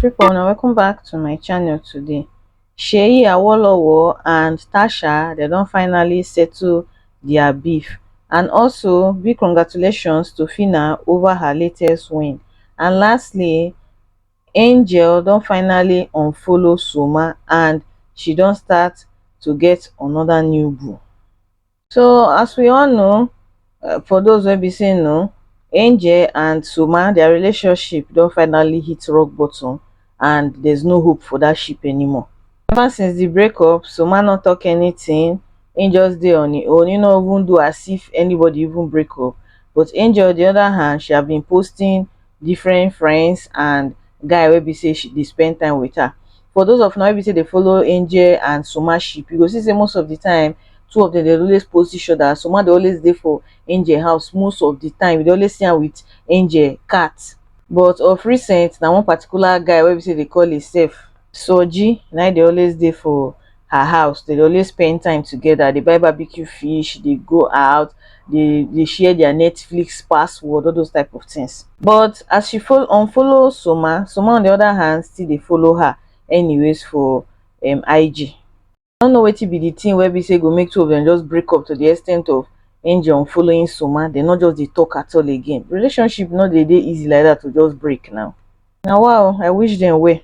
people, now welcome back to my channel today. Seyi and Tasha, they don't finally settle their beef. And also, big congratulations to Phyna over her latest win. And lastly, Angel don't finally unfollow Soma and she don't start to get another new boo. So as we all know, for those wey be say no, Angel and Soma, their relationship don finally hit rock bottom and there's no hope for that ship anymore. Ever since the breakup, Soma no talk anything. Angel just dey on im own. You no even do as if anybody even break up. But Angel on the other hand, she have been posting different friends and guy wey be say she dey spend time with her. For those of una wey be say dey follow Angel and Soma ship, you go see say most of the time two of them dey always post each other. Soma dey always dey for Angel house most of the time. You dey always see am with Angel cat. But of recent, na one particular guy wey be say dey call himself Soji, na dey always dey for her house. They dey always spend time together. They buy barbecue fish, they go out, they share their Netflix password, all those type of things. But as she unfollow Soma on the other hand still dey follow her anyways for IG. I don't know wetin be the thing wey be say go make two of them just break up to the extent of Angel unfollowing Soma. They not just dey talk at all again. Relationship no dey easy like that to just break now. Now wow, I wish them well.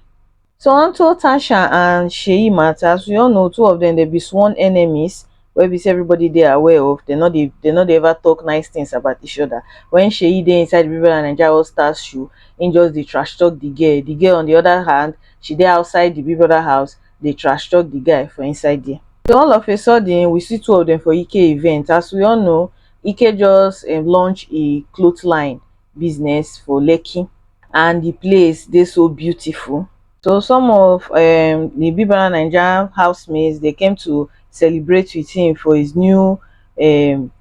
So onto Tasha and Seyi matters, we all know two of them they be sworn enemies wey be say everybody they aware of. They not dey ever talk nice things about each other. When Seyi dey inside the Big Brother Naija All Stars show, im just dey trash talk the girl. The girl on the other hand, she dey outside the Big Brother house, they trash talk the guy for inside there. So all of a sudden we see two of them for Ike event. As we all know, Ike just launch a clothesline business for Lekki and the place dey so beautiful. So some of the Big Brother Naija housemates they came to celebrate with him for his new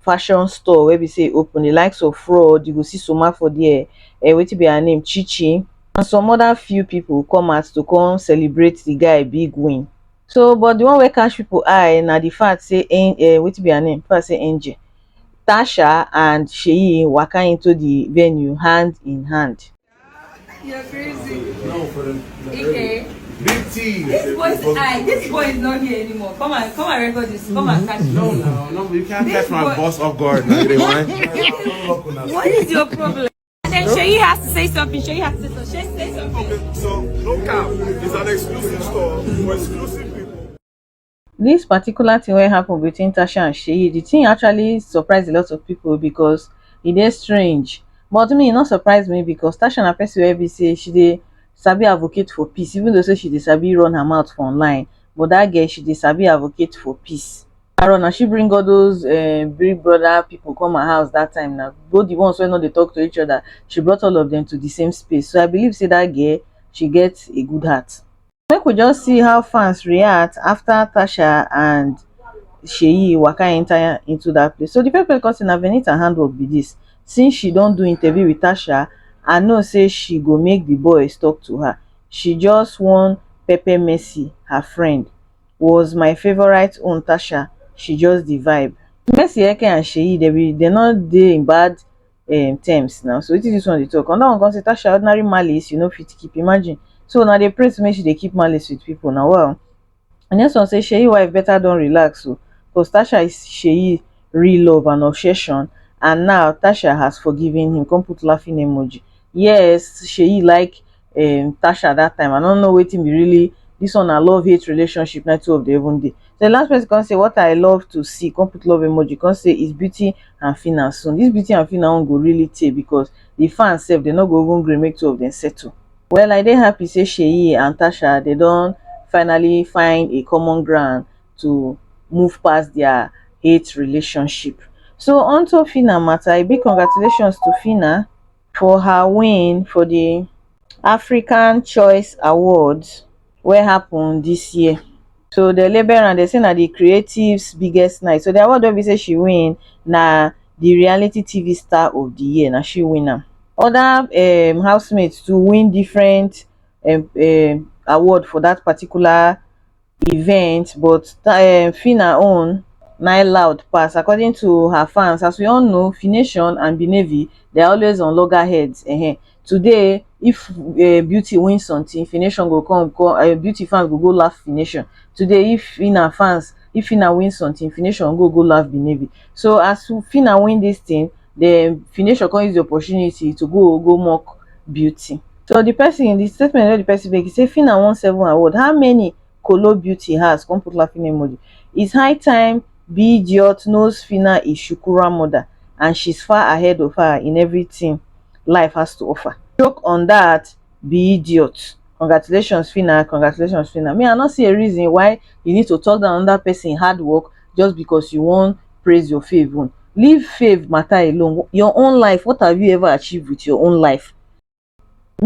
fashion store where we say open. The likes of Fraud, you go see Soma for there, wetin be her name, Chichi, and some other few people come out to come celebrate the guy big win. So but the one wey catch people eye na the fact say wetin be her name, fact say Angel, Tasha and Seyi waka into the venue hand in hand. You're crazy. No, for the okay. Big T. This boy is not here anymore. Come and record this. Come and catch No, but you can't catch my boss off guard. No, they want. What is your problem? And then Seyi has to say something. Seyi has to say something. Okay, so no cap. It's an exclusive store for exclusive people. This particular thing wey happen between Tasha and Seyi, the thing actually surprised a lot of people because it is strange. But me, e no surprise me because Tasha na person wey be say she dey sabi advocate for peace, even though say she dey sabi run her mouth for online. But that girl, she dey sabi advocate for peace. Aaron, na she bring all those Big Brother people come her house that time. Now both the ones wey no dey talk to each other, she brought all of them to the same space. So I believe say that girl, she gets a good heart. Make we just see how fans react after Tasha and Seyi waka enter into that place. So the first person na Venita handwork be this. Since she don't do interview with Tasha, I know say she go make the boys talk to her. She just want Pepper Mercy, her friend, was my favorite own Tasha. She just the vibe. Mercy Eke and Seyi, they not dey in bad terms now. So wetin this one dey talk? Another one come say Tasha ordinary malice, you know fit keep. Imagine. So now they pray to make she dey keep malice with people now. Well, and next one say Seyi wife better don't relax. So because Tasha is Seyi real love and obsession, and now Tasha has forgiven him. Come put laughing emoji. Yes, Seyi like Tasha that time. I don't know wetin be really this one a love-hate relationship, na two of them even dey. The last person can say what I love to see, come put love emoji, can say is Beauty and Phyna soon. This Beauty and Phyna won't go really take because the fans self they not go even gree make two of them settle. Well, I dey happy say Seyi and Tasha they don't finally find a common ground to move past their hate relationship. So onto Phyna matter, a big congratulations to Phyna for her win for the African Choice Awards wey happen this year. So the label and they say na the creatives biggest night. So the award wey be say she win na the reality TV star of the year. Na she win am. Other housemates to win different award for that particular event, but Phyna own na loud pass according to her fans. As we all know, Phination and Benevi, they're always on loggerheads Today if Beauty win something, Fination go Beauty fans go laugh Fination. Today if Phyna win something, Fination go laugh Benevi. So as Phyna win this thing, then Fination come use the opportunity to go mock Beauty. So the statement wey the person make, he say Phyna won 7 award. How many kolo Beauty has? Come put laughing emoji. It's high time Be Idiot knows Phyna is Shukura mother and she's far ahead of her in everything life has to offer. Joke on that, Be Idiot. Congratulations Phyna, congratulations Phyna. Me, I not see a reason why you need to talk down another person hard work just because you wan praise your fave own. Leave fave matter alone. Your own life, what have you ever achieved with your own life?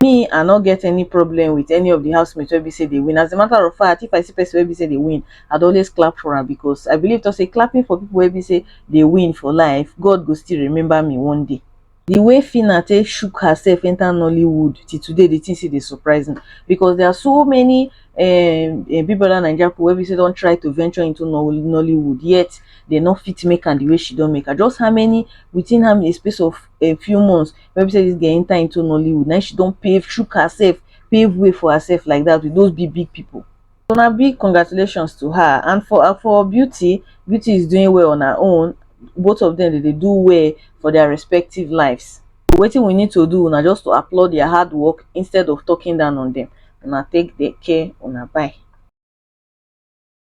Me, I no get any problem with any of the housemates wey be say they win. As a matter of fact, if I see person wey be say they win, I'd always clap for am, because I believe to say clapping for people wey be say they win for life, God go still remember me one day. The way Phyna take shook herself enter Nollywood till today, the thing still dey surprise me, because there are so many Big Brother Naija pipo wey be say don try to venture into Nollywood, yet they no fit make am the way she don make her. Just how many within how many space of a few months wey be say this girl enter into Nollywood, now she don shook herself, pave way for herself like that with those big people. So na big congratulations to her. And for Beauty, Beauty is doing well on her own. Both of them they do well for their respective lives. Wetin we need to do na just to applaud their hard work instead of talking down on them. Una take care, una bye.